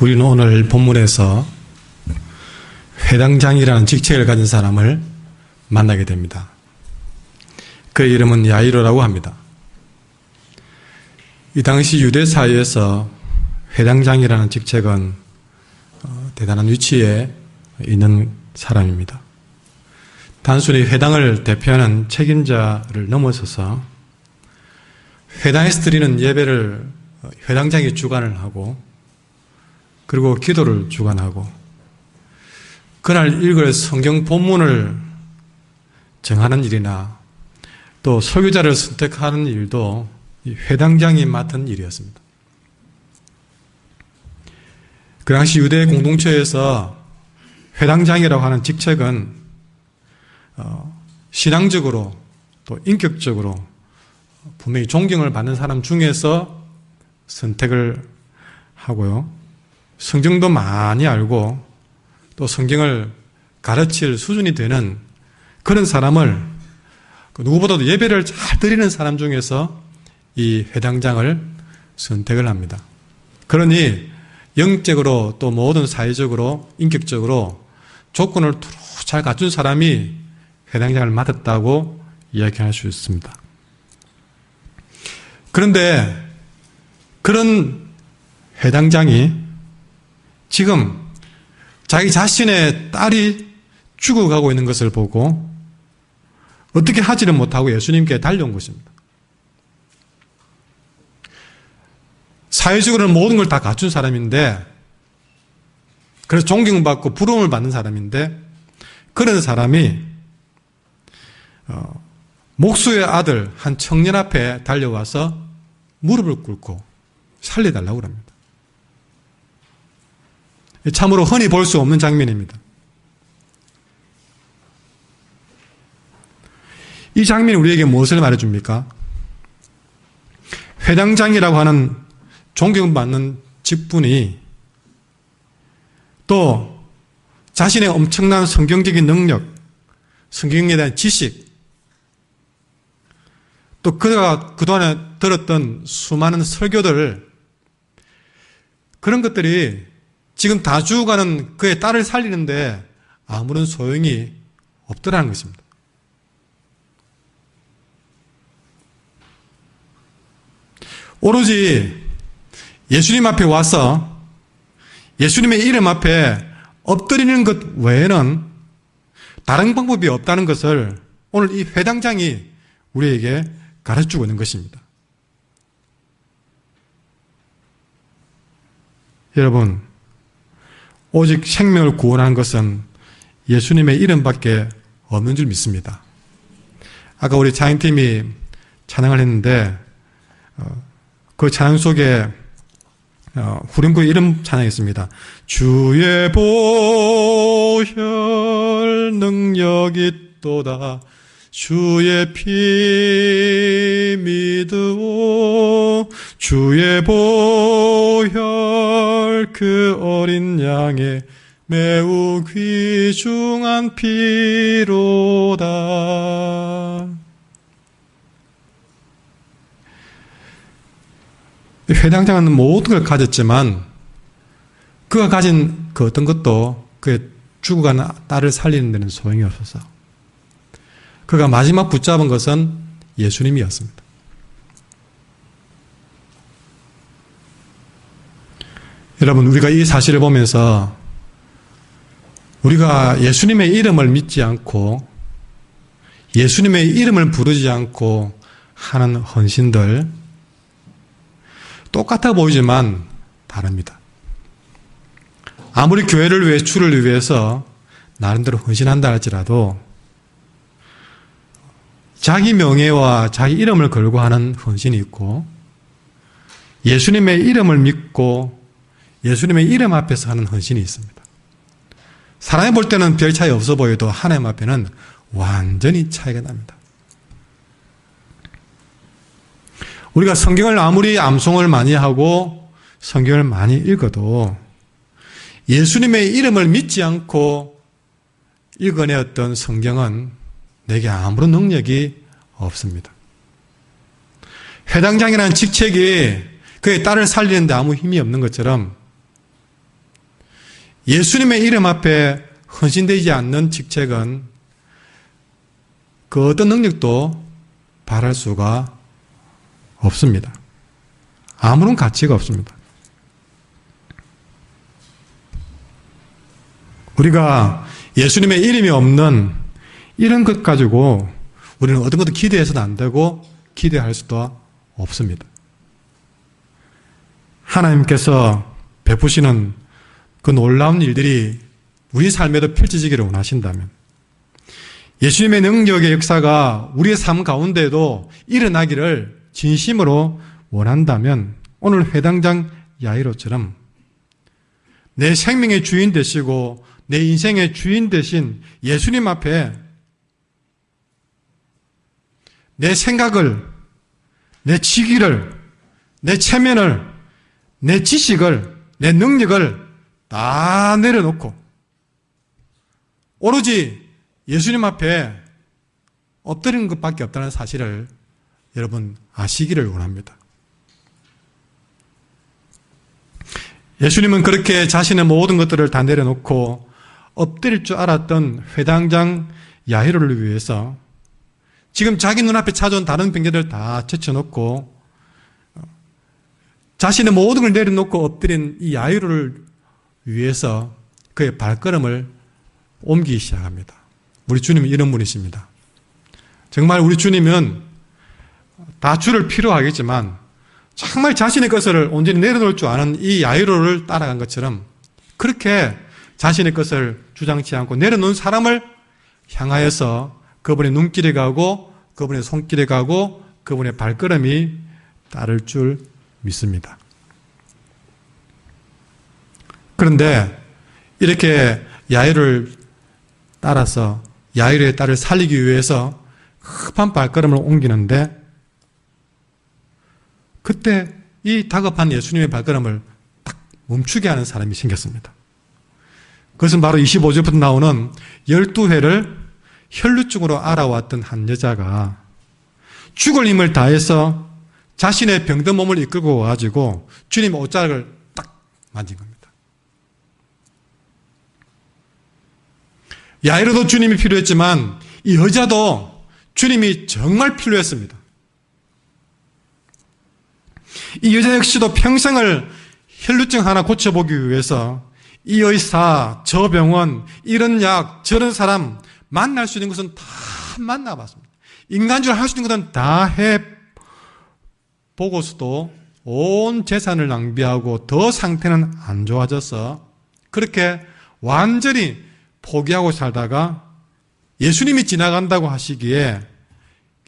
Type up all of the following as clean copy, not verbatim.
우리는 오늘 본문에서 회당장이라는 직책을 가진 사람을 만나게 됩니다. 그의 이름은 야이로라고 합니다. 이 당시 유대 사회에서 회당장이라는 직책은 대단한 위치에 있는 사람입니다. 단순히 회당을 대표하는 책임자를 넘어서서 회당에서 드리는 예배를 회당장이 주관을 하고 그리고 기도를 주관하고 그날 읽을 성경 본문을 정하는 일이나 또 설교자를 선택하는 일도 이 회당장이 맡은 일이었습니다. 그 당시 유대 공동체에서 회당장이라고 하는 직책은 신앙적으로 또 인격적으로 분명히 존경을 받는 사람 중에서 선택을 하고요. 성경도 많이 알고 또 성경을 가르칠 수준이 되는 그런 사람을 누구보다도 예배를 잘 드리는 사람 중에서 이 회당장을 선택을 합니다. 그러니 영적으로 또 모든 사회적으로 인격적으로 조건을 두루 잘 갖춘 사람이 회당장을 맡았다고 이야기할 수 있습니다. 그런데 그런 회당장이 지금 자기 자신의 딸이 죽어가고 있는 것을 보고 어떻게 하지를 못하고 예수님께 달려온 것입니다. 사회적으로는 모든 걸 다 갖춘 사람인데 그래서 존경받고 부러움을 받는 사람인데 그런 사람이 목수의 아들 한 청년 앞에 달려와서 무릎을 꿇고 살려달라고 합니다. 참으로 흔히 볼 수 없는 장면입니다. 이 장면이 우리에게 무엇을 말해줍니까? 회당장이라고 하는 존경받는 직분이 또 자신의 엄청난 성경적인 능력, 성경에 대한 지식, 또 그가 그동안에 들었던 수많은 설교들, 그런 것들이 지금 다 죽어가는 그의 딸을 살리는데 아무런 소용이 없더라는 것입니다. 오로지 예수님 앞에 와서 예수님의 이름 앞에 엎드리는 것 외에는 다른 방법이 없다는 것을 오늘 이 회당장이 우리에게 가르쳐주고 있는 것입니다. 여러분, 오직 생명을 구원하는 것은 예수님의 이름밖에 없는 줄 믿습니다. 아까 우리 찬양팀이 찬양을 했는데 그 찬양 속에 후렴구의 이름 찬양했습니다. 주의 보혈 능력이 있도다 주의 피 믿으오 주의 보혈 그 어린 양의 매우 귀중한 피로다. 회당장은 모든 걸 가졌지만 그가 가진 그 어떤 것도 그의 죽어가는 딸을 살리는 데는 소용이 없어서 그가 마지막 붙잡은 것은 예수님이었습니다. 여러분, 우리가 이 사실을 보면서 우리가 예수님의 이름을 믿지 않고 예수님의 이름을 부르지 않고 하는 헌신들 똑같아 보이지만 다릅니다. 아무리 교회를 위해 주를 위해서 나름대로 헌신한다 할지라도 자기 명예와 자기 이름을 걸고 하는 헌신이 있고 예수님의 이름을 믿고 예수님의 이름 앞에서 하는 헌신이 있습니다. 사람이 볼 때는 별 차이 없어 보여도 하나님 앞에는 완전히 차이가 납니다. 우리가 성경을 아무리 암송을 많이 하고 성경을 많이 읽어도 예수님의 이름을 믿지 않고 읽어내었던 성경은 내게 아무런 능력이 없습니다. 회당장이라는 직책이 그의 딸을 살리는데 아무 힘이 없는 것처럼 예수님의 이름 앞에 헌신되지 않는 직책은 그 어떤 능력도 발할 수가 없습니다. 아무런 가치가 없습니다. 우리가 예수님의 이름이 없는 이런 것 가지고 우리는 어떤 것도 기대해서는 안 되고 기대할 수도 없습니다. 하나님께서 베푸시는 그 놀라운 일들이 우리 삶에도 펼쳐지기를 원하신다면, 예수님의 능력의 역사가 우리의 삶 가운데에도 일어나기를 진심으로 원한다면, 오늘 회당장 야이로처럼 내 생명의 주인 되시고 내 인생의 주인 되신 예수님 앞에 내 생각을, 내 직위를, 내 체면을, 내 지식을, 내 능력을 다 내려놓고 오로지 예수님 앞에 엎드리는 것밖에 없다는 사실을 여러분 아시기를 원합니다. 예수님은 그렇게 자신의 모든 것들을 다 내려놓고 엎드릴 줄 알았던 회당장 야이로를 위해서 지금 자기 눈앞에 찾아온 다른 병자들 다 제쳐놓고 자신의 모든 걸 내려놓고 엎드린 이 야이로를 위해서 그의 발걸음을 옮기기 시작합니다. 우리 주님은 이런 분이십니다. 정말 우리 주님은 다 주를 필요하겠지만 정말 자신의 것을 온전히 내려놓을 줄 아는 이 야이로를 따라간 것처럼 그렇게 자신의 것을 주장치 않고 내려놓은 사람을 향하여서 그분의 눈길에 가고 그분의 손길에 가고 그분의 발걸음이 따를 줄 믿습니다. 그런데 이렇게 야이로를 따라서 야이로의 딸을 살리기 위해서 급한 발걸음을 옮기는데 그때 이 다급한 예수님의 발걸음을 딱 멈추게 하는 사람이 생겼습니다. 그것은 바로 25절부터 나오는 12회를 혈루증으로 알아왔던 한 여자가 죽을 힘을 다해서 자신의 병든 몸을 이끌고 와가지고 주님의 옷자락을 딱 만진 겁니다. 야이로도 주님이 필요했지만 이 여자도 주님이 정말 필요했습니다. 이 여자 역시도 평생을 혈루증 하나 고쳐보기 위해서 이 의사, 저 병원, 이런 약, 저런 사람 만날 수 있는 것은 다 만나봤습니다. 인간적으로 할 수 있는 것은 다 해보고서도 온 재산을 낭비하고 더 상태는 안 좋아져서 그렇게 완전히 포기하고 살다가 예수님이 지나간다고 하시기에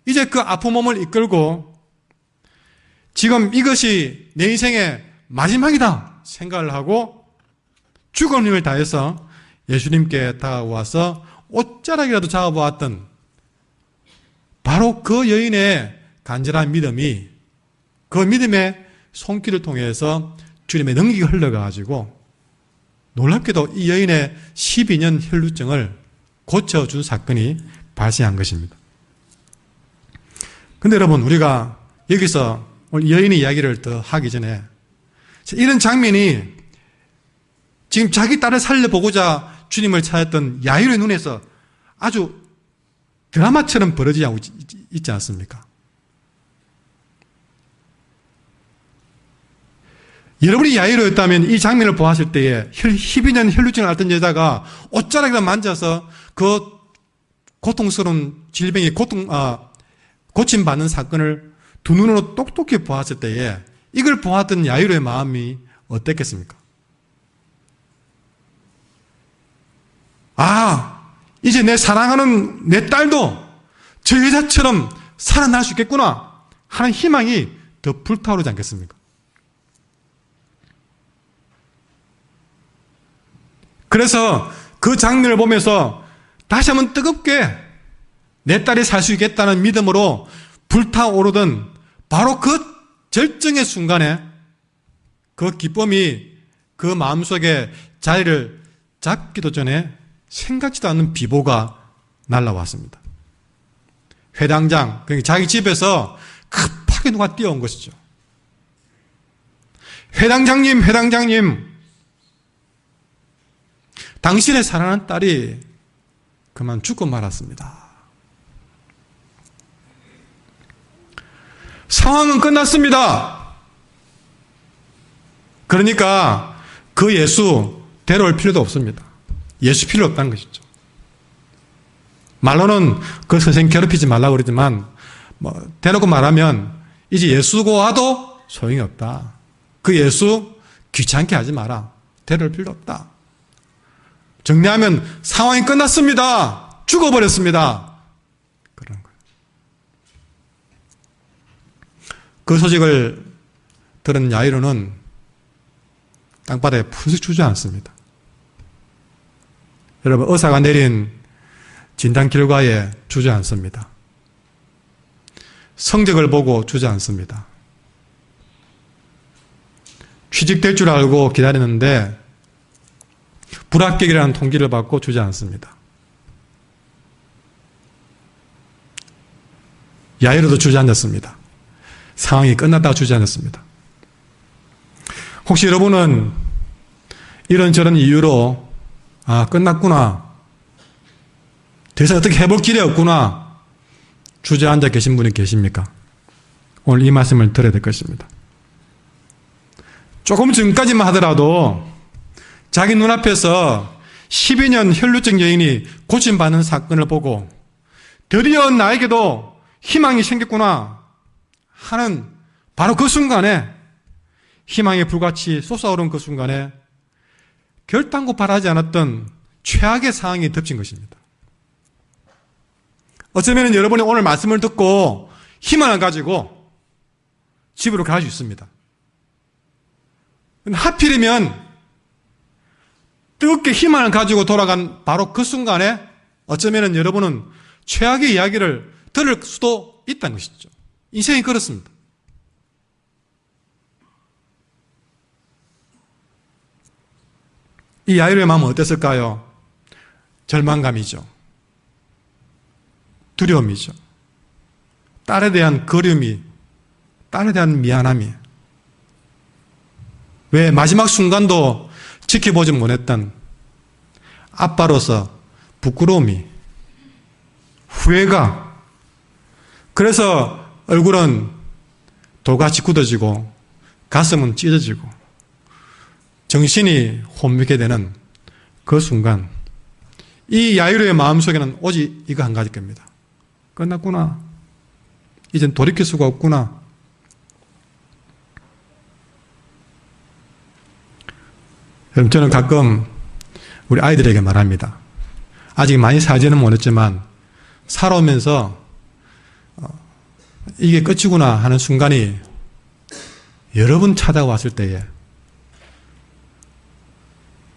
이제 그 아픈 몸을 이끌고 지금 이것이 내 인생의 마지막이다 생각을 하고 죽을 힘을 다해서 예수님께 다가와서 옷자락이라도 잡아보았던 바로 그 여인의 간절한 믿음이 그 믿음의 손길을 통해서 주님의 능력이 흘러가가지고 놀랍게도 이 여인의 12년 혈루증을 고쳐준 사건이 발생한 것입니다. 그런데 여러분, 우리가 여기서 오늘 여인의 이야기를 더 하기 전에 이런 장면이 지금 자기 딸을 살려보고자 주님을 찾았던 야이로의 눈에서 아주 드라마처럼 벌어지고 있지 않습니까? 여러분이 야이로였다면 이 장면을 보았을 때에 12년 혈루증을 앓던 여자가 옷자락을 만져서 그 고통스러운 질병이 고침받는 사건을 두 눈으로 똑똑히 보았을 때에 이걸 보았던 야이로의 마음이 어땠겠습니까? 이제 내 사랑하는 내 딸도 저 여자처럼 살아날 수 있겠구나 하는 희망이 더 불타오르지 않겠습니까? 그래서 그 장면을 보면서 다시 한번 뜨겁게 내 딸이 살 수 있겠다는 믿음으로 불타오르던 바로 그 절정의 순간에 그 기쁨이 그 마음속에 자리를 잡기도 전에 생각지도 않는 비보가 날라왔습니다. 회당장, 그러니까 자기 집에서 급하게 누가 뛰어온 것이죠. 회당장님, 당신의 사랑하는 딸이 그만 죽고 말았습니다. 상황은 끝났습니다. 그러니까 그 예수 데려올 필요도 없습니다. 예수 필요 없다는 것이죠. 말로는 그 선생님 괴롭히지 말라고 그러지만 대놓고 말하면 이제 예수고 와도 소용이 없다. 그 예수 귀찮게 하지 마라. 데려올 필요 없다. 정리하면 상황이 끝났습니다. 죽어버렸습니다. 그런 거예요. 그 소식을 들은 야이로는 땅바닥에 푸슥 주저앉습니다. 여러분, 의사가 내린 진단 결과에 주저앉습니다. 성적을 보고 주저앉습니다. 취직될 줄 알고 기다리는데 불합격이라는 통지를 받고 주저앉습니다. 야이로도 주저앉았습니다. 상황이 끝났다고 주저앉았습니다. 혹시 여러분은 이런저런 이유로 끝났구나, 더 이상 어떻게 해볼 길이 없구나 주저앉아 계신 분이 계십니까? 오늘 이 말씀을 들어야 될 것입니다. 조금 전까지만 하더라도 자기 눈앞에서 12년 혈루증 여인이 고침받는 사건을 보고 드디어 나에게도 희망이 생겼구나 하는 바로 그 순간에, 희망의 불같이 솟아오른 그 순간에 결단코 바라지 않았던 최악의 상황이 덮친 것입니다. 어쩌면 여러분이 오늘 말씀을 듣고 희망을 가지고 집으로 갈 수 있습니다. 하필이면 뜨겁게 희망을 가지고 돌아간 바로 그 순간에 어쩌면 여러분은 최악의 이야기를 들을 수도 있다는 것이죠. 인생이 그렇습니다. 이 야이로의 마음은 어땠을까요? 절망감이죠. 두려움이죠. 딸에 대한 그리움이, 딸에 대한 미안함이, 왜 마지막 순간도 지켜보지 못했던 아빠로서 부끄러움이, 후회가, 그래서 얼굴은 돌같이 굳어지고 가슴은 찢어지고 정신이 혼미게 되는 그 순간, 이 야이로의 마음속에는 오직 이거 한 가지 겁니다. 끝났구나. 이젠 돌이킬 수가 없구나. 여러분, 저는 가끔 우리 아이들에게 말합니다. 아직 많이 살지는 못했지만 살아오면서 이게 끝이구나 하는 순간이 여러 번 찾아왔을 때에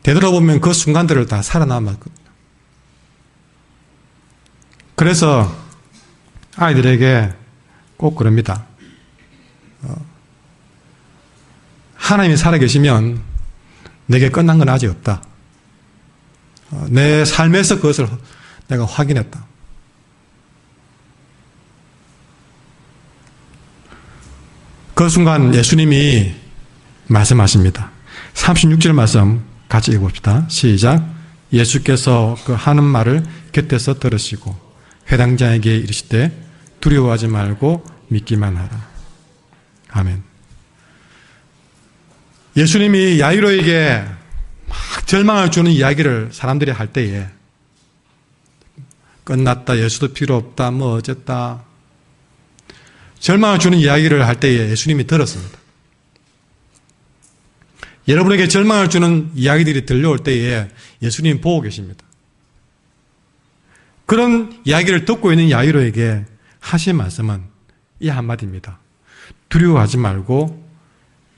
되돌아보면 그 순간들을 다 살아남았거든요. 그래서 아이들에게 꼭 그럽니다. 하나님이 살아계시면 내게 끝난 건 아직 없다. 내 삶에서 그것을 내가 확인했다. 그 순간 예수님이 말씀하십니다. 36절 말씀 같이 읽어봅시다. 시작. 예수께서 그 하는 말을 곁에서 들으시고 회당장에게 이르시되 두려워하지 말고 믿기만 하라. 아멘. 예수님이 야이로에게 막 절망을 주는 이야기를 사람들이 할 때에 끝났다, 예수도 필요 없다, 뭐 어쨌다, 절망을 주는 이야기를 할 때에 예수님이 들었습니다. 여러분에게 절망을 주는 이야기들이 들려올 때에 예수님이 보고 계십니다. 그런 이야기를 듣고 있는 야이로에게 하신 말씀은 이 한마디입니다. 두려워하지 말고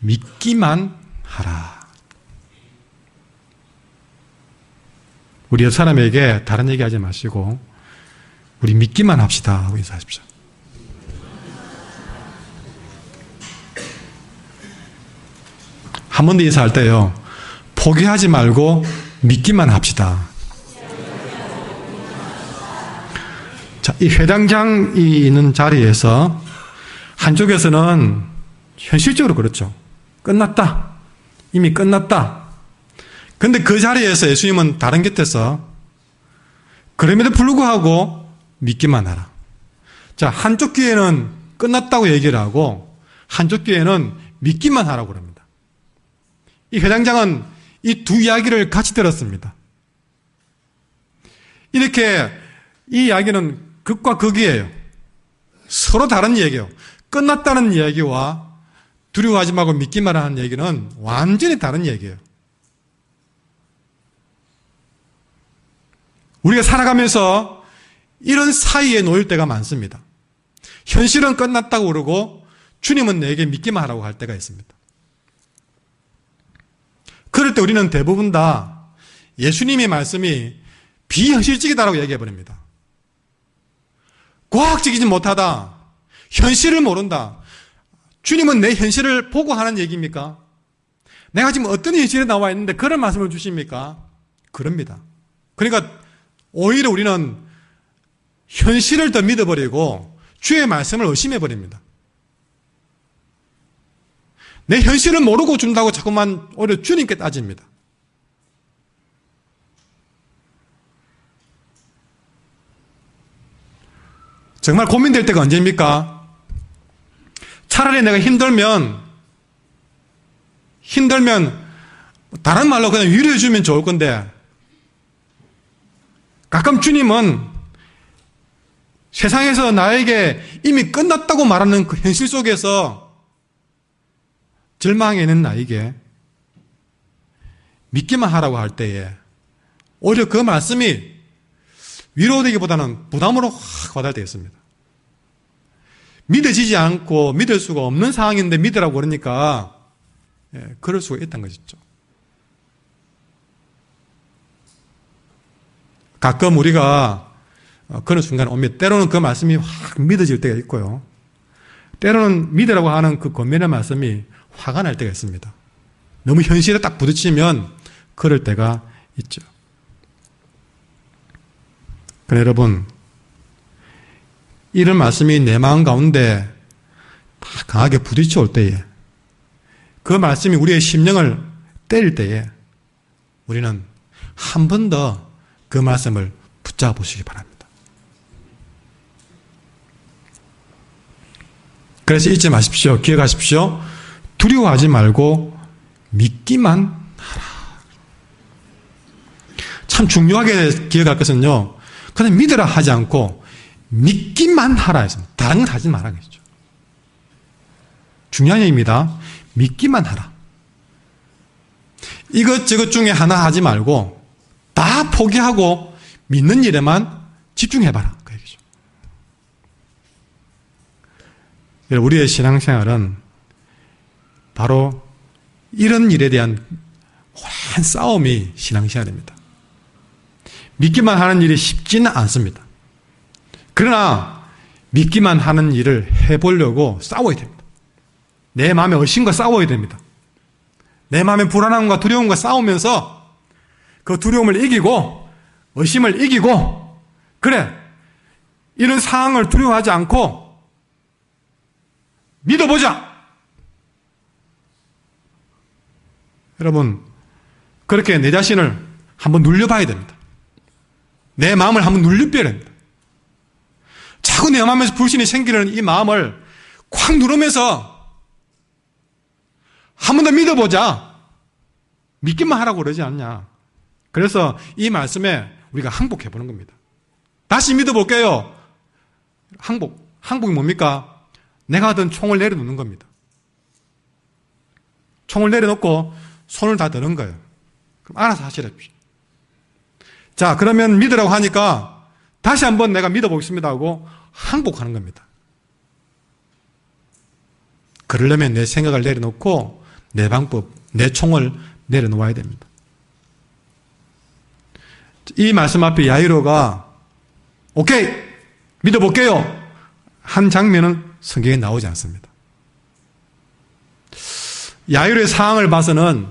믿기만 하라. 우리 옆 사람에게 다른 얘기 하지 마시고 우리 믿기만 합시다 하고 인사하십시오. 한 번 더 인사할 때요, 포기하지 말고 믿기만 합시다. 자, 이 회당장이 있는 자리에서 한쪽에서는 현실적으로 그렇죠. 끝났다. 이미 끝났다. 근데 그 자리에서 예수님은 다른 곁에서 그럼에도 불구하고 믿기만 하라. 자, 한쪽 귀에는 끝났다고 얘기를 하고 한쪽 귀에는 믿기만 하라고 그럽니다. 이 회장장은 이 두 이야기를 같이 들었습니다. 이렇게 이 이야기는 극과 극이에요. 서로 다른 얘기예요. 끝났다는 얘기와 두려워하지 말고 믿기만 하는 얘기는 완전히 다른 얘기예요. 우리가 살아가면서 이런 사이에 놓일 때가 많습니다. 현실은 끝났다고 그러고 주님은 내게 믿기만 하라고 할 때가 있습니다. 그럴 때 우리는 대부분 다 예수님의 말씀이 비현실적이다라고 얘기해버립니다. 과학적이지 못하다. 현실을 모른다. 주님은 내 현실을 보고 하는 얘기입니까? 내가 지금 어떤 현실에 나와 있는데 그런 말씀을 주십니까? 그럽니다. 그러니까 오히려 우리는 현실을 더 믿어버리고 주의 말씀을 의심해버립니다. 내 현실을 모르고 준다고 자꾸만 오히려 주님께 따집니다. 정말 고민될 때가 언제입니까? 차라리 내가 힘들면 다른 말로 그냥 위로해 주면 좋을 건데 가끔 주님은 세상에서 나에게 이미 끝났다고 말하는 그 현실 속에서 절망해 있는 나에게 믿기만 하라고 할 때에 오히려 그 말씀이 위로되기보다는 부담으로 확 와닿을 때가 있습니다. 믿어지지 않고 믿을 수가 없는 상황인데 믿으라고 그러니까 그럴 수가 있다는 것이죠. 가끔 우리가 그런 순간에 오면 때로는 그 말씀이 확 믿어질 때가 있고요. 때로는 믿으라고 하는 그 권면의 말씀이 화가 날 때가 있습니다. 너무 현실에 딱 부딪히면 그럴 때가 있죠. 그래 여러분, 이런 말씀이 내 마음 가운데 다 강하게 부딪혀 올 때에 그 말씀이 우리의 심령을 때릴 때에 우리는 한 번 더 그 말씀을 붙잡아 보시기 바랍니다. 그래서 잊지 마십시오. 기억하십시오. 두려워하지 말고 믿기만 하라. 참 중요하게 기억할 것은요, 그냥 믿으라 하지 않고 믿기만 하라 했습니다. 다른 건 하지 말라 했죠. 중요한 얘기입니다. 믿기만 하라. 이것저것 중에 하나 하지 말고 다 포기하고 믿는 일에만 집중해봐라. 그 얘기죠. 우리의 신앙생활은 바로 이런 일에 대한 오랜 싸움이 신앙생활입니다. 믿기만 하는 일이 쉽지는 않습니다. 그러나 믿기만 하는 일을 해보려고 싸워야 됩니다. 내 마음의 의심과 싸워야 됩니다. 내 마음의 불안함과 두려움과 싸우면서 그 두려움을 이기고 의심을 이기고 그래 이런 상황을 두려워하지 않고 믿어보자. 여러분 그렇게 내 자신을 한번 눌려봐야 됩니다. 내 마음을 한번 눌려봐야 됩니다. 자꾸 내 마음에서 불신이 생기는 이 마음을 콱 누르면서 한 번 더 믿어보자. 믿기만 하라고 그러지 않냐. 그래서 이 말씀에 우리가 항복해보는 겁니다. 다시 믿어볼게요. 항복이 뭡니까? 내가 하던 총을 내려놓는 겁니다. 총을 내려놓고 손을 다 드는 거예요. 그럼 알아서 하시랍시다. 자, 그러면 믿으라고 하니까 다시 한번 내가 믿어보겠습니다 하고 항복하는 겁니다. 그러려면 내 생각을 내려놓고 내 방법, 내 총을 내려놓아야 됩니다. 이 말씀 앞에 야이로가 오케이 믿어볼게요 한 장면은 성경에 나오지 않습니다. 야이로의 상황을 봐서는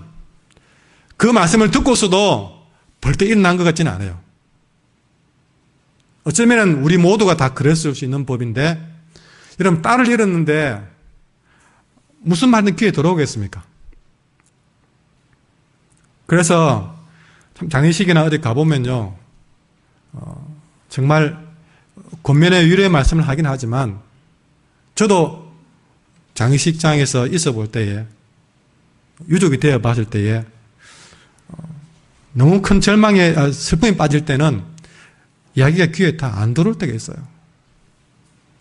그 말씀을 듣고서도 벌떡 일어난 것 같지는 않아요. 어쩌면 우리 모두가 다 그랬을 수 있는 법인데 여러분 딸을 잃었는데 무슨 말은 귀에 들어오겠습니까? 그래서 참 장례식이나 어디 가보면요, 정말 권면의 위로의 말씀을 하긴 하지만 저도 장례식장에서 있어 볼 때에, 유족이 되어 봤을 때에 너무 큰 절망에, 슬픔에 빠질 때는 이야기가 귀에 다 안 들어올 때가 있어요.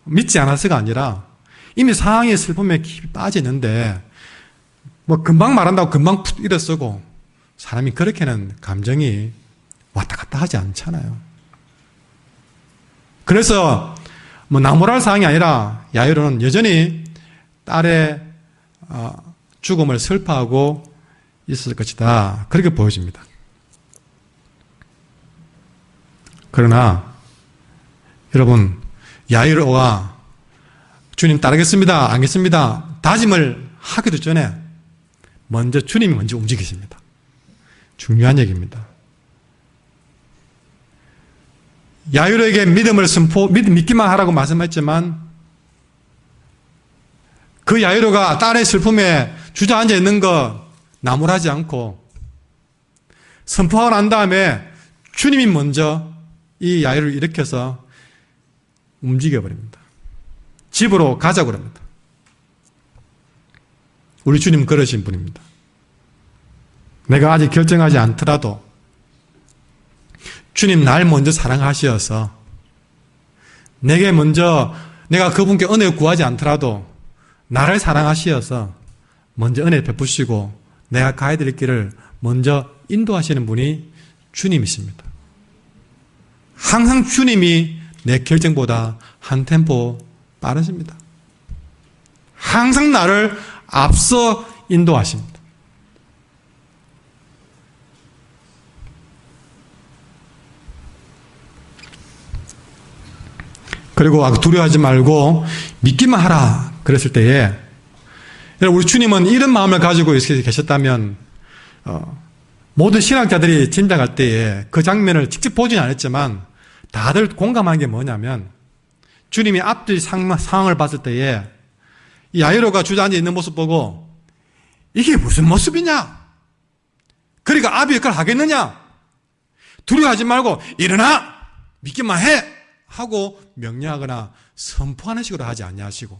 믿지 않아서가 아니라 이미 상황의 슬픔에 깊이 빠지는데 뭐 금방 말한다고 금방 푹 일어서고, 사람이 그렇게는 감정이 왔다 갔다 하지 않잖아요. 그래서 뭐 나무랄 상황이 아니라 야이로는 여전히 딸의 죽음을 슬퍼하고 있을 것이다, 그렇게 보여집니다. 그러나 여러분, 야이로가 주님 따르겠습니다, 알겠습니다 다짐을 하기도 전에 먼저 주님이 먼저 움직이십니다. 중요한 얘기입니다. 야이로에게 믿음을 믿기만 하라고 말씀했지만 그 야이로가 딸의 슬픔에 주저앉아 있는 거 나무라지 않고 선포하고 난 다음에 주님이 먼저 이 야이로를 일으켜서 움직여버립니다. 집으로 가자고 그럽니다. 우리 주님 그러신 분입니다. 내가 아직 결정하지 않더라도 주님 날 먼저 사랑하시어서 내게 먼저, 내가 그분께 은혜 구하지 않더라도 나를 사랑하시어서 먼저 은혜 베푸시고 내가 가야 될 길을 먼저 인도하시는 분이 주님이십니다. 항상 주님이 내 결정보다 한 템포 빠르십니다. 항상 나를 앞서 인도하십니다. 그리고 두려워하지 말고 믿기만 하라 그랬을 때에, 우리 주님은 이런 마음을 가지고 계셨다면 모든 신학자들이 짐작할 때에 그 장면을 직접 보지는 않았지만 다들 공감한 게 뭐냐면, 주님이 앞뒤 상황을 봤을 때에 이 야이로가 주저앉아 있는 모습 보고 이게 무슨 모습이냐? 그러니까 아비 역할을 하겠느냐? 두려워하지 말고 일어나! 믿기만 해! 하고 명령하거나 선포하는 식으로 하지 아니하시고,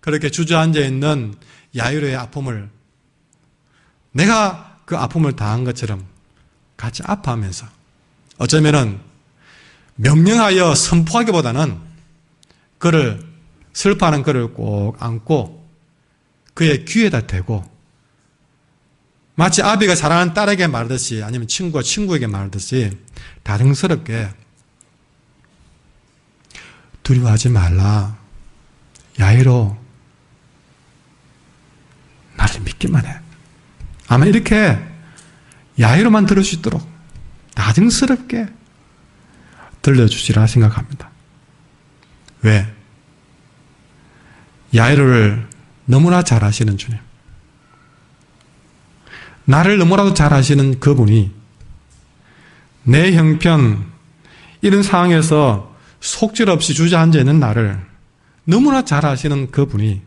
그렇게 주저앉아 있는 야이로의 아픔을 내가 그 아픔을 당한 것처럼 같이 아파하면서, 어쩌면은 명령하여 선포하기보다는 그를, 슬퍼하는 그를 꼭 안고 그의 귀에다 대고, 마치 아비가 사랑하는 딸에게 말하듯이, 아니면 친구가 친구에게 말하듯이 다정스럽게 두려워하지 말라, 야이로 나를 믿기만 해. 아마 이렇게 야이로만 들을 수 있도록 다정스럽게 들려주시라 생각합니다. 왜? 야이로를 너무나 잘 아시는 주님, 나를 너무나도 잘 아시는 그분이 내 형편, 이런 상황에서 속절없이 주저앉아 있는 나를 너무나 잘 아시는 그분이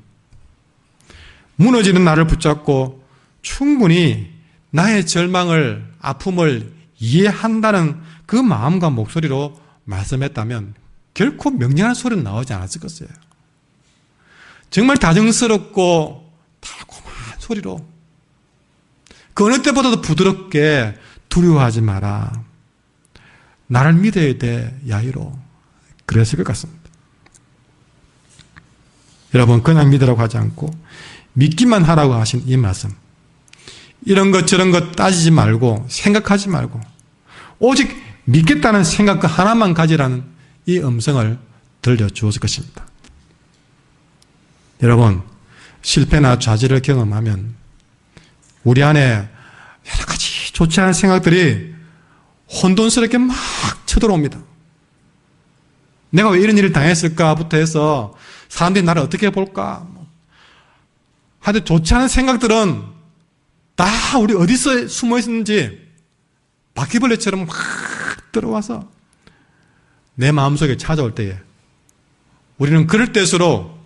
무너지는 나를 붙잡고 충분히 나의 절망을, 아픔을 이해한다는 그 마음과 목소리로 말씀했다면 결코 명령하는 소리는 나오지 않았을 것이에요. 정말 다정스럽고 달콤한 소리로, 그 어느 때보다도 부드럽게 두려워하지 마라, 나를 믿어야 돼, 야이로, 그랬을 것 같습니다. 여러분, 그냥 믿으라고 하지 않고 믿기만 하라고 하신 이 말씀, 이런 것 저런 것 따지지 말고 생각하지 말고 오직 믿겠다는 생각 하나만 가지라는 이 음성을 들려주었을 것입니다. 여러분, 실패나 좌절을 경험하면 우리 안에 여러 가지 좋지 않은 생각들이 혼돈스럽게 막 쳐들어옵니다. 내가 왜 이런 일을 당했을까부터 해서 사람들이 나를 어떻게 볼까, 하여튼 좋지 않은 생각들은 다 우리 어디서 숨어 있는지 바퀴벌레처럼 막 들어와서 내 마음속에 찾아올 때에 우리는 그럴 때일수록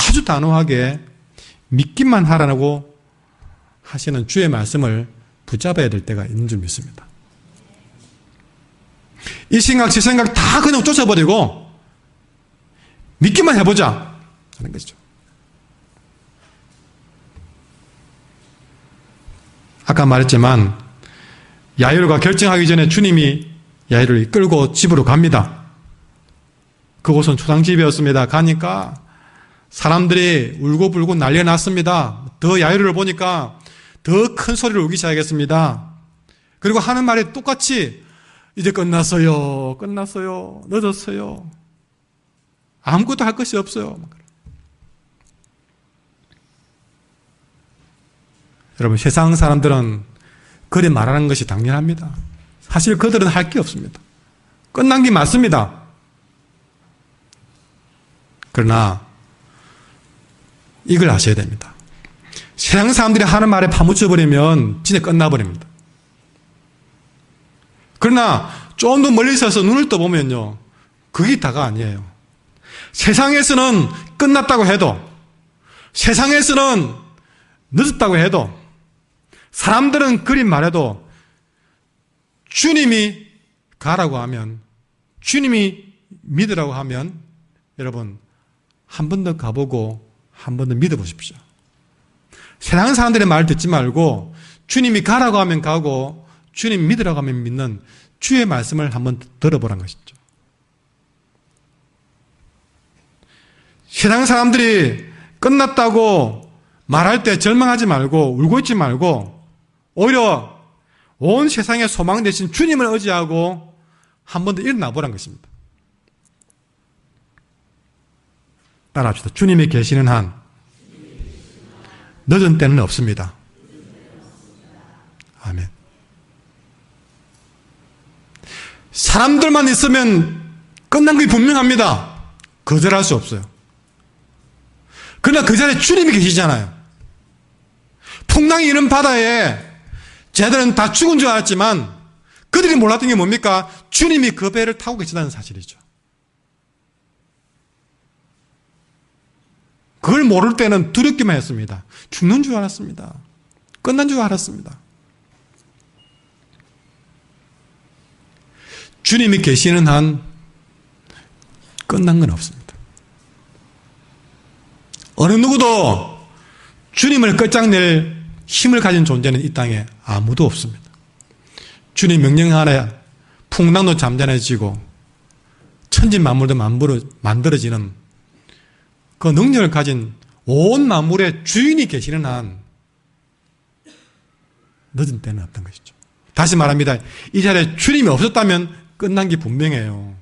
아주 단호하게 믿기만 하라고 하시는 주의 말씀을 붙잡아야 될 때가 있는 줄 믿습니다. 이 생각 저 생각 다 그냥 쫓아버리고 믿기만 해보자 하는 것이죠. 아까 말했지만 야이로가 결정하기 전에 주님이 야이로를 이끌고 집으로 갑니다. 그곳은 초상집이었습니다. 가니까 사람들이 울고불고 난리가 났습니다. 더 야이로를 보니까 더 큰 소리를 울기 시작했습니다. 그리고 하는 말이 똑같이 이제 끝났어요. 끝났어요. 늦었어요. 아무것도 할 것이 없어요. 여러분, 세상 사람들은 그리 말하는 것이 당연합니다. 사실 그들은 할 게 없습니다. 끝난 게 맞습니다. 그러나 이걸 아셔야 됩니다. 세상 사람들이 하는 말에 파묻혀버리면 진짜 끝나버립니다. 그러나 좀 더 멀리 서서 눈을 떠보면요, 그게 다가 아니에요. 세상에서는 끝났다고 해도, 세상에서는 늦었다고 해도, 사람들은 그리 말해도 주님이 가라고 하면, 주님이 믿으라고 하면 여러분 한 번 더 가보고 한 번 더 믿어보십시오. 세상 사람들의 말 듣지 말고 주님이 가라고 하면 가고 주님 믿으라고 하면 믿는 주의 말씀을 한번 들어보라는 것이죠. 세상 사람들이 끝났다고 말할 때 절망하지 말고 울고 있지 말고 오히려 온 세상의 소망 대신 주님을 의지하고 한 번 더 일어나 보라는 것입니다. 따라합시다. 주님이 계시는 한 늦은 때는 없습니다. 아멘. 사람들만 있으면 끝난 게 분명합니다. 거절할 수 없어요. 그러나 그 자리에 주님이 계시잖아요. 풍랑이 이런 바다에 쟤들은 다 죽은 줄 알았지만 그들이 몰랐던 게 뭡니까? 주님이 그 배를 타고 계시다는 사실이죠. 그걸 모를 때는 두렵기만 했습니다. 죽는 줄 알았습니다. 끝난 줄 알았습니다. 주님이 계시는 한 끝난 건 없습니다. 어느 누구도 주님을 끝장낼 힘을 가진 존재는 이 땅에 아무도 없습니다. 주님 명령 하에 풍랑도 잠잠해지고 천지 만물도 만들어지는 그 능력을 가진 온 만물의 주인이 계시는 한 늦은 때는 없던 것이죠. 다시 말합니다. 이 자리에 주님이 없었다면 끝난 게 분명해요.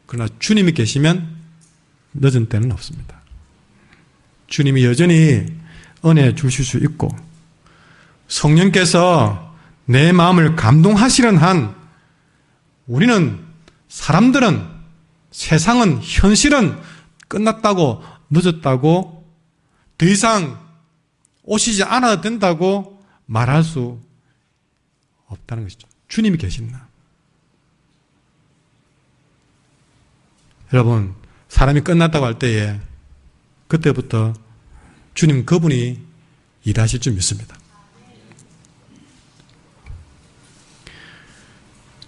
그러나 주님이 계시면 늦은 때는 없습니다. 주님이 여전히 은혜 주실 수 있고 성령께서 내 마음을 감동하시는 한 우리는 사람들은 세상은 현실은 끝났다고 늦었다고 더 이상 오시지 않아도 된다고 말할 수 없다는 것이죠. 주님이 계신다. 여러분, 사람이 끝났다고 할 때에 그때부터 주님 그분이 일하실 줄 믿습니다.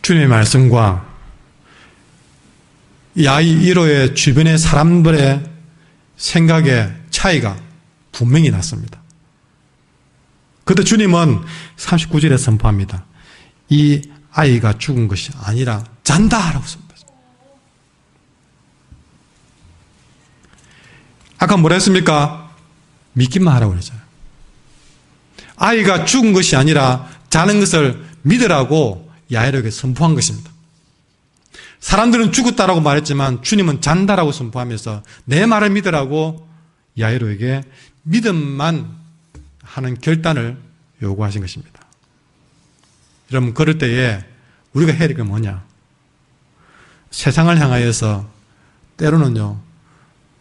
주님의 말씀과 이 아이 1호의 주변의 사람들의 생각의 차이가 분명히 났습니다. 그때 주님은 39절에 선포합니다. 이 아이가 죽은 것이 아니라 잔다라고 선포했습니다. 아까 뭐라 했습니까? 믿기만 하라고 그랬잖아요. 아이가 죽은 것이 아니라 자는 것을 믿으라고 야이로에게 선포한 것입니다. 사람들은 죽었다라고 말했지만 주님은 잔다라고 선포하면서 내 말을 믿으라고 야이로에게 믿음만 하는 결단을 요구하신 것입니다. 여러분, 그럴 때에 우리가 해야 될 게 뭐냐? 세상을 향하여서 때로는요,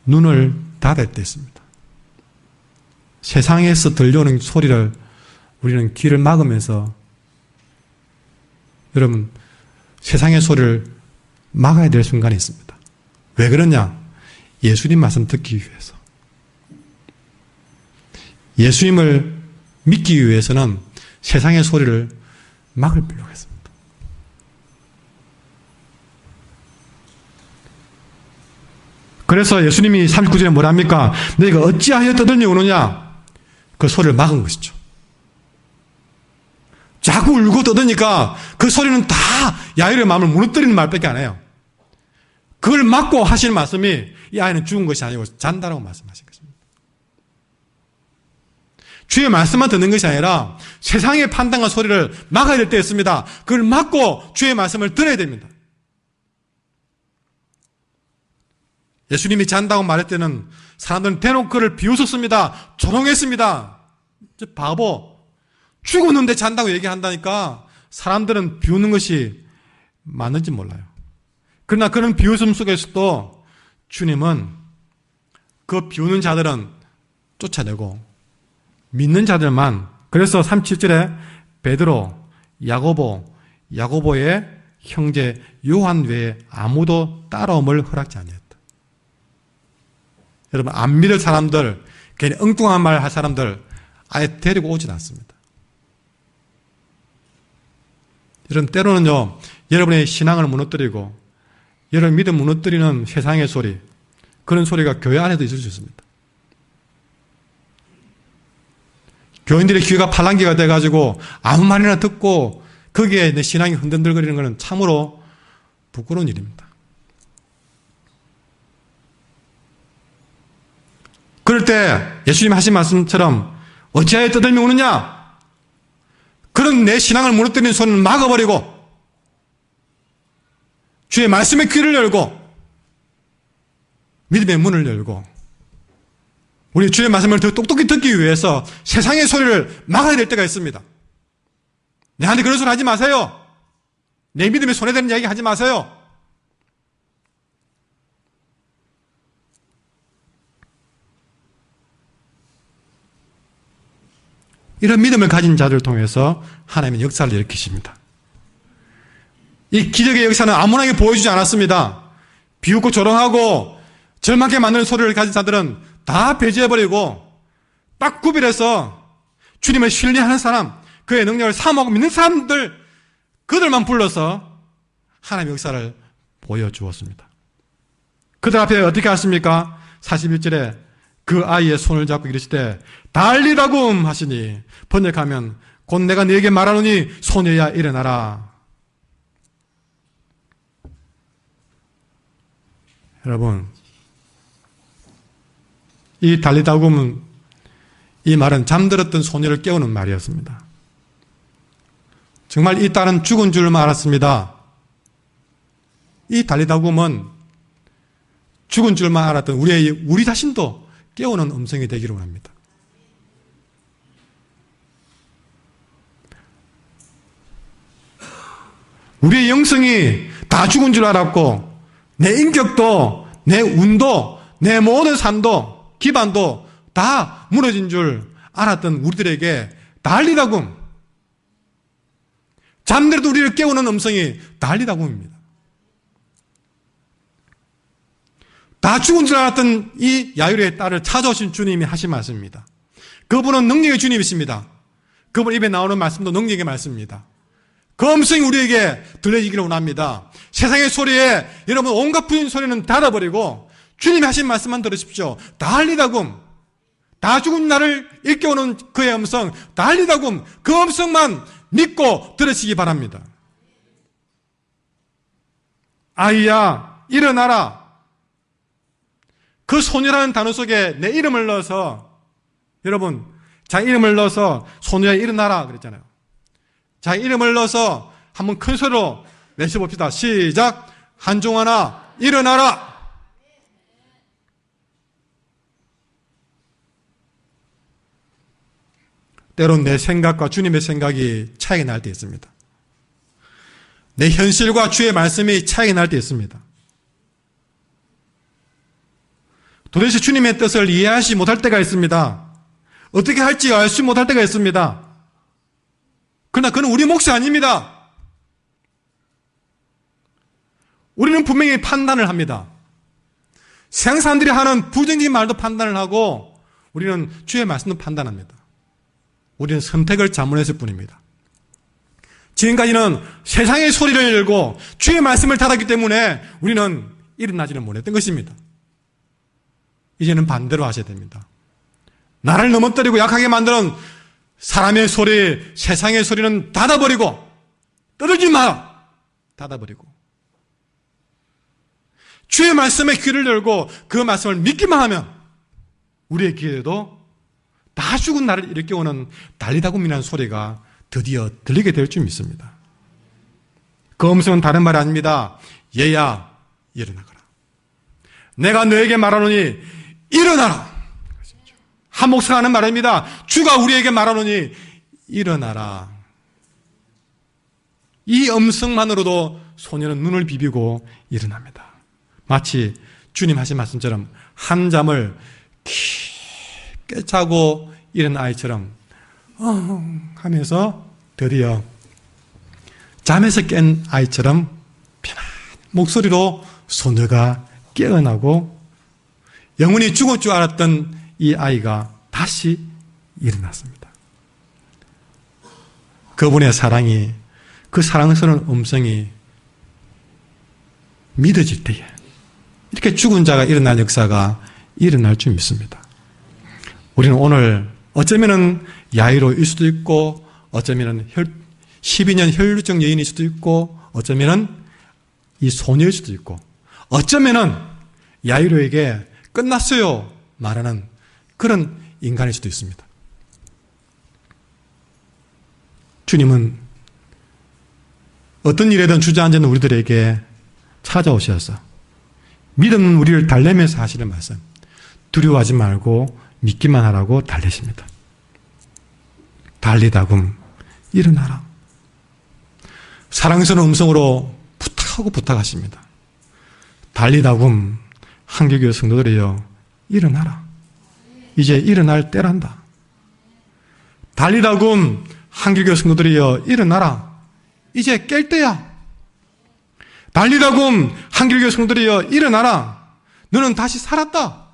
눈을 닫을 때 있습니다. 세상에서 들려오는 소리를 우리는 귀를 막으면서 여러분, 세상의 소리를 막아야 될 순간이 있습니다. 왜 그러냐? 예수님 말씀 듣기 위해서. 예수님을 믿기 위해서는 세상의 소리를 막을 필요가 있습니다. 그래서 예수님이 39절에 뭐랍니까? 너희가 어찌하여 떠들며 우느냐? 그 소리를 막은 것이죠. 자꾸 울고 떠드니까 그 소리는 다 야일의 마음을 무너뜨리는 말밖에 안 해요. 그걸 막고 하시는 말씀이 이 아이는 죽은 것이 아니고 잔다라고 말씀하신 것입니다. 주의 말씀만 듣는 것이 아니라 세상의 판단과 소리를 막아야 될 때 있습니다. 그걸 막고 주의 말씀을 들어야 됩니다. 예수님이 잔다고 말할 때는 사람들은 대놓고 그를 비웃었습니다. 조롱했습니다. 바보. 죽었는데 잔다고 얘기한다니까 사람들은 비웃는 것이 맞는지 몰라요. 그러나 그런 비웃음 속에서도 주님은 그 비웃는 자들은 쫓아내고 믿는 자들만, 그래서 37절에 베드로, 야고보의 형제 요한 외에 아무도 따라옴을 허락지 아니했다. 여러분, 안 믿을 사람들, 괜히 엉뚱한 말 할 사람들 아예 데리고 오진 않습니다. 여러분, 때로는요, 여러분의 신앙을 무너뜨리고 여러분 믿음 무너뜨리는 세상의 소리, 그런 소리가 교회 안에도 있을 수 있습니다. 교인들의 귀가 팔랑귀가 돼가지고 아무 말이나 듣고 거기에 내 신앙이 흔들거리는 것은 참으로 부끄러운 일입니다. 그럴 때 예수님 하신 말씀처럼 어찌하여 떠들며 우느냐? 그런 내 신앙을 무너뜨리는 손을 막아버리고 주의 말씀의 귀를 열고 믿음의 문을 열고 우리 주의 말씀을 더 똑똑히 듣기 위해서 세상의 소리를 막아야 될 때가 있습니다. 내한테 그런 소리 하지 마세요. 내 믿음에 손해되는 이야기 하지 마세요. 이런 믿음을 가진 자들을 통해서 하나님은 역사를 일으키십니다. 이 기적의 역사는 아무나게 보여주지 않았습니다. 비웃고 조롱하고 절망케 만드는 소리를 가진 자들은 다 배제해버리고 딱 구별해서 주님을 신뢰하는 사람, 그의 능력을 사모하고 믿는 사람들, 그들만 불러서 하나님의 역사를 보여주었습니다. 그들 앞에 어떻게 하십니까? 41절에 그 아이의 손을 잡고 이르시되 달리라굼 하시니 번역하면 곧 내가 네게 말하노니 소녀야 일어나라. 여러분, 이 달리다굼은, 이 말은 잠들었던 소녀를 깨우는 말이었습니다. 정말 이 딸은 죽은 줄만 알았습니다. 이 달리다굼은 죽은 줄만 알았던 우리 자신도 깨우는 음성이 되기를 원합니다. 우리의 영성이 다 죽은 줄 알았고 내 인격도, 내 운도, 내 모든 삶도, 기반도 다 무너진 줄 알았던 우리들에게 달리다굼, 잠들어도 우리를 깨우는 음성이 달리다굼입니다. 다 죽은 줄 알았던 이 야이로의 딸을 찾아오신 주님이 하신 말씀입니다. 그분은 능력의 주님이십니다. 그분 입에 나오는 말씀도 능력의 말씀입니다. 그 음성이 우리에게 들려지기를 원합니다. 세상의 소리에 여러분 온갖 부인 소리는 닫아버리고 주님이 하신 말씀만 들으십시오. 달리다굼, 다 죽은 나를 일깨우는 그의 음성, 달리다굼, 그 음성만 믿고 들으시기 바랍니다. 아이야 일어나라. 그 소녀라는 단어 속에 내 이름을 넣어서, 여러분 자기 이름을 넣어서 소녀야 일어나라 그랬잖아요. 자기 이름을 넣어서 한번 큰 소리로 내셔봅시다. 시작. 한종환아 일어나라. 때론 내 생각과 주님의 생각이 차이가 날 때 있습니다. 내 현실과 주의 말씀이 차이가 날 때 있습니다. 도대체 주님의 뜻을 이해하지 못할 때가 있습니다. 어떻게 할지 알지 못할 때가 있습니다. 그러나 그건 우리 몫이 아닙니다. 우리는 분명히 판단을 합니다. 세상 사람들이 하는 부정적인 말도 판단을 하고 우리는 주의 말씀도 판단합니다. 우리는 선택을 잘못했을 뿐입니다. 지금까지는 세상의 소리를 열고 주의 말씀을 닫았기 때문에 우리는 일어나지는 못했던 것입니다. 이제는 반대로 하셔야 됩니다. 나를 넘어뜨리고 약하게 만드는 사람의 소리, 세상의 소리는 닫아버리고, 떠들지 마! 닫아버리고, 주의 말씀에 귀를 열고 그 말씀을 믿기만 하면 우리의 귀에도 다 죽은 나를 일으켜오는 달리다굼이라는 소리가 드디어 들리게 될 줄 믿습니다. 그 음성은 다른 말이 아닙니다. 얘야, 일어나거라. 내가 너에게 말하노니 일어나라. 한 목사가 하는 말입니다. 주가 우리에게 말하노니 일어나라. 이 음성만으로도 소녀는 눈을 비비고 일어납니다. 마치 주님 하신 말씀처럼 한 잠을 깊게 자고 일어난 아이처럼 하면서 드디어 잠에서 깬 아이처럼 편안한 목소리로 소녀가 깨어나고 영원히 죽을 줄 알았던 이 아이가 다시 일어났습니다. 그분의 사랑이, 그 사랑스러운 음성이 믿어질 때에 이렇게 죽은 자가 일어난 역사가 일어날 줄 믿습니다. 우리는 오늘 어쩌면은 야이로일 수도 있고, 어쩌면은 12년 혈루증 여인일 수도 있고, 어쩌면은 이 소녀일 수도 있고, 어쩌면은 야이로에게 끝났어요 말하는 그런 인간일 수도 있습니다. 주님은 어떤 일에든 주저앉은 우리들에게 찾아오셔서 믿음은 우리를 달래면서 하시는 말씀, 두려워하지 말고 믿기만 하라고 달래십니다. 달리다굼 일어나라. 사랑스러운 음성으로 부탁하십니다. 달리다굼 한국교회 성도들이여 일어나라. 이제 일어날 때란다. 달리다굼 한국교회 성도들이여 일어나라. 이제 깰 때야. 달리다굼 한국교회 성도들이여 일어나라. 너는 다시 살았다.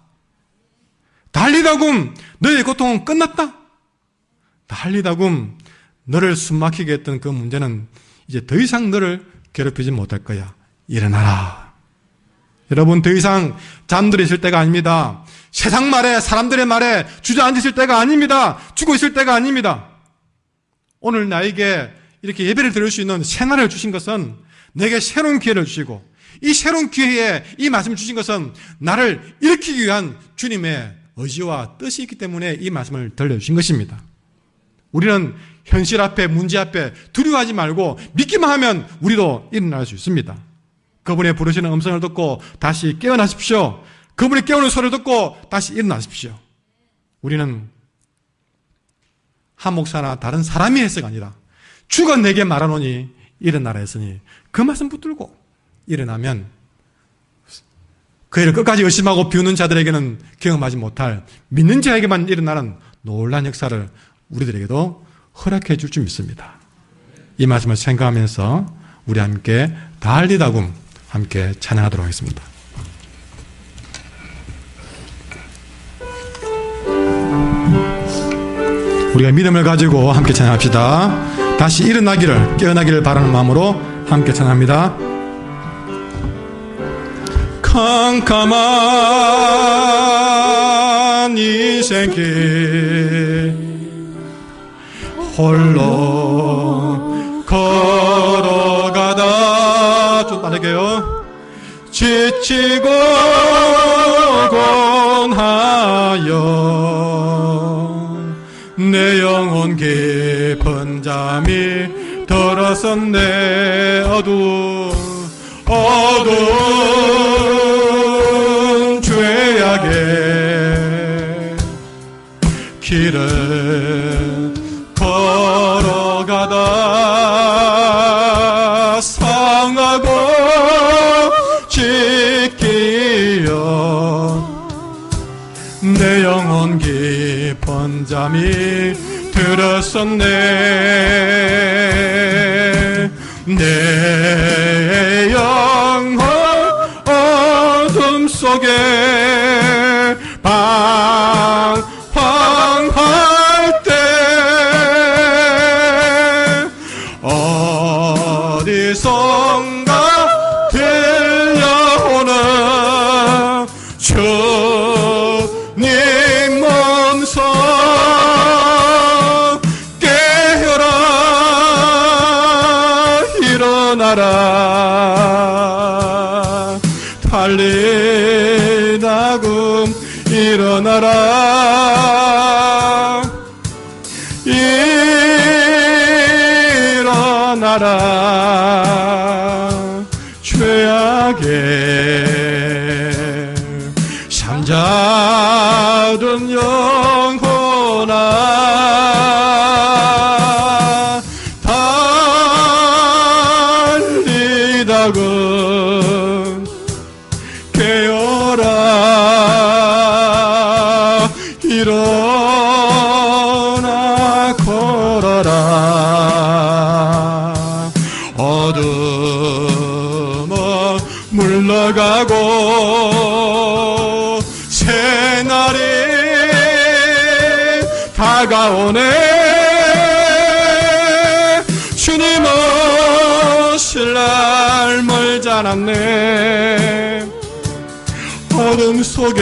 달리다굼 너의 고통은 끝났다. 달리다굼 너를 숨막히게 했던 그 문제는 이제 더 이상 너를 괴롭히지 못할 거야. 일어나라. 여러분, 더 이상 잠들어 있을 때가 아닙니다. 세상 말에, 사람들의 말에 주저앉아 있을 때가 아닙니다. 죽어 있을 때가 아닙니다. 오늘 나에게 이렇게 예배를 드릴 수 있는 새날을 주신 것은 내게 새로운 기회를 주시고, 이 새로운 기회에 이 말씀을 주신 것은 나를 일으키기 위한 주님의 의지와 뜻이 있기 때문에 이 말씀을 들려주신 것입니다. 우리는 현실 앞에, 문제 앞에 두려워하지 말고 믿기만 하면 우리도 일어날 수 있습니다. 그분의 부르시는 음성을 듣고 다시 깨어나십시오. 그분의 깨우는 소리를 듣고 다시 일어나십시오. 우리는 한 목사나 다른 사람이 해서가 아니라 주가 내게 말하노니 일어나라 했으니 그 말씀 붙들고 일어나면 그 일을 끝까지 의심하고 비우는 자들에게는 경험하지 못할 믿는 자에게만 일어나는 놀라운 역사를 우리들에게도 허락해 줄 줄 믿습니다. 이 말씀을 생각하면서 우리 함께 달리다굼 함께 찬양하도록 하겠습니다. 우리가 믿음을 가지고 함께 찬양합시다. 다시 일어나기를, 깨어나기를 바라는 마음으로 함께 찬양합니다. 캄캄한 인생길 홀로 걸어가다, 좀 빠르게요. 지치고 곤하여 내 영혼 깊은 잠이 들었었네. 어두운 죄악의 길을 걸어가다 상하고 찢기어 내 영혼 깊은 잠이 들었었네. 내 영혼 어둠 속에 방황할 때 일어나라. 달리다금 일어나라. 일어나라. 죄악에 잠자던 영혼아, 달리다금 깨어라. 일어나 걸어라. 어둠은 물러가고 새날이 다가오네. 주님 오실 날 멀지 않았네. 어둠 속에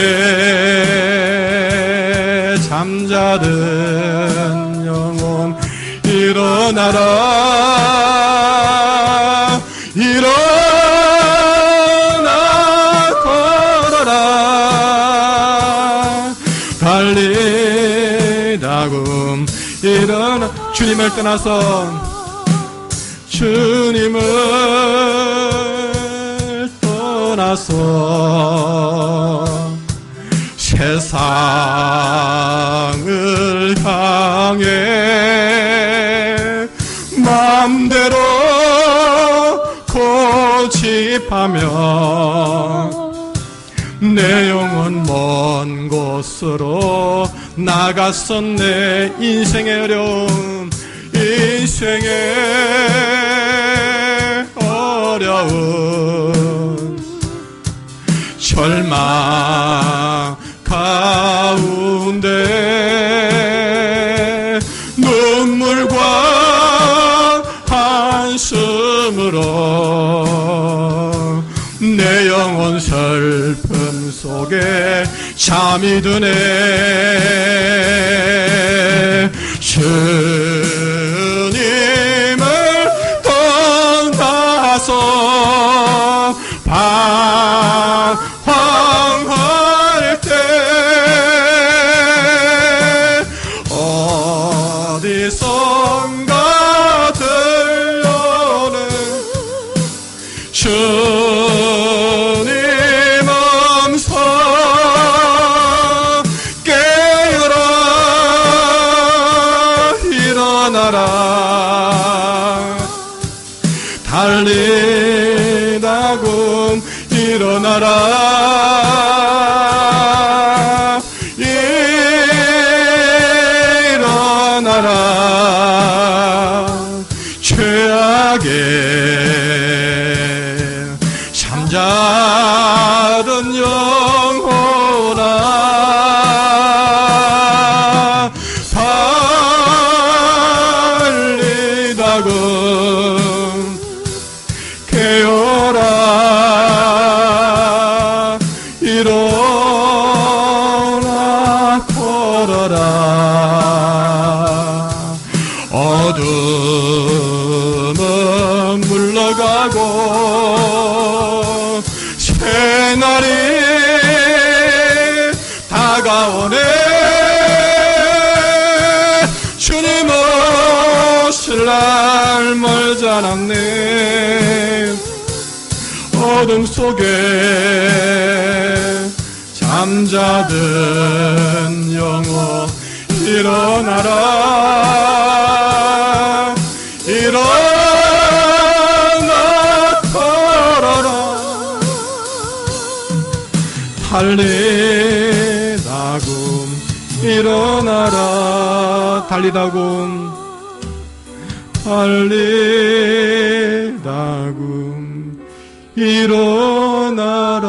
잠자던 영혼 일어나라. 일어나 걸어라. 달리다금 일어나. 주님을 떠나서, 주님을 떠나서 세상을 향해 마음대로 고집하며 내 영혼 먼 곳으로 나갔었네. 인생의 어려움, 인생의 어려움, 절망 가운데 눈물과 한숨으로 내 영혼 슬픔 속에 잠이 드네. 주님을 떠나서 방황할 때 어디선가 들려오는 주님 음성, 깨어라. 일어나라. 달리다금 일어나라. 일어나라. 죄악에 잠자던 영혼아, 달리다금 깨어라. 일어나 걸어라. 어둠은 물러가고 새날이 다가오네. 주님 오실 날 멀지 않았네. 어둠 속에 잠자던 영혼 일어나라. 일어나 걸어라. 달리다금 일어나라. 달리다금, 달리다금 일어나라.